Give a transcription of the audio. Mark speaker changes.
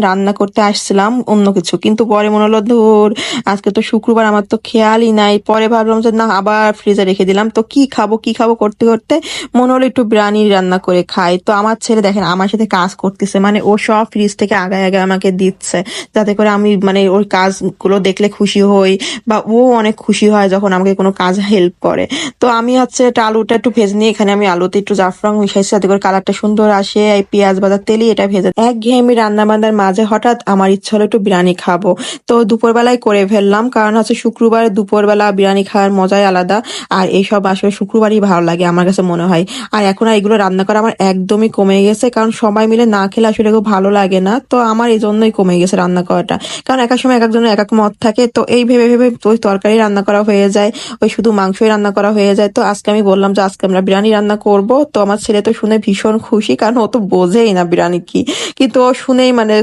Speaker 1: রান্না করতে আসছিলাম অন্য কিছু, কিন্তু পরে মনে হলো ধুর, আজকে তো শুক্রবার, আমার তো খেয়ালই নাই। পরে ভাবলাম যে না, আবার ফ্রিজে রেখে দিলাম। তো কি খাবো কি খাবো করতে করতে মনে হলো একটু বিরিয়ানি রান্না করে খাই। তো আমার ছেলে দেখেন আমার সাথে কাজ করতেছে, মানে ও সব ফ্রিজ থেকে আগায় আগায় আমাকে দিচ্ছে, যাতে করে আমি মানে ওর কাজগুলো দেখলে খুশি হই, বা ও অনেক খুশি হয় যখন আমাকে কোনো কাজ হেল্প করে। তো আমি এটা আলুটা একটু ভেজে নিয়ে, এখানে আমি আলুতে একটু জাফরান মিশাইছি যাতে করে কালারটা সুন্দর আসে। এই পেঁয়াজ ভাজার তেলই এটা ভেজে, একঘেয়েমি রান্না বান্নার মাঝে হঠাৎ আমার ইচ্ছা হলো একটু বিরিয়ানি খাবো। তো দুপুরবেলায় করে ফেললাম, কারণ শুক্রবার দুপুরবেলা বিরিয়ানি খাওয়ার মজাই আলাদা। আর এইসব আসলে শুক্রবারই ভালো লাগে আমার কাছে মনে হয়। আর এখন আর এগুলো রান্না করা আমার একদমই কমে গেছে, কারণ সবাই মিলে না খেলে আসলে খুব ভালো লাগে না। তো আমার এই জন্যই কমে গেছে রান্না করাটা, কারণ এক এক সময় এক একজনের এক এক মত থাকে। তো এই ভেবে ভেবে ওই তরকারি রান্না করা হয়ে যায়, ওই শুধু মাংসই রান্না করা হয়ে যায়। তো আজকে আমি বললাম যে আজকে আমরা বিরিয়ানি রান্না করব। তো আমার ছেলে তো শুনে ভীষণ খুশি, কারণ ও তো বোঝেই না বিরিয়ানি কি, কিন্তু ও শুনেই মানে